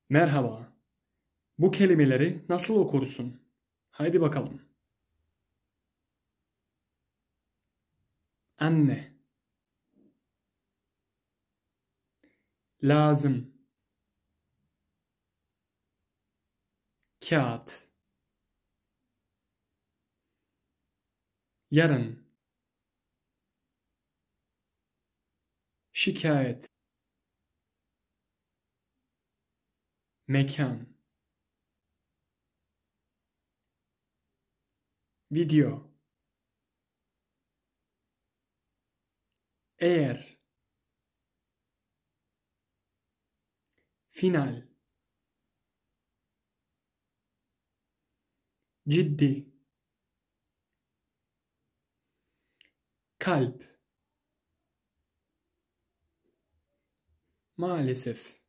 Merhaba. Bu kelimeleri nasıl okursun? Haydi bakalım. Anne, lazım, kağıt, yarın, şikayet, mekan, video, eğer, final, ciddi, kalp, maalesef,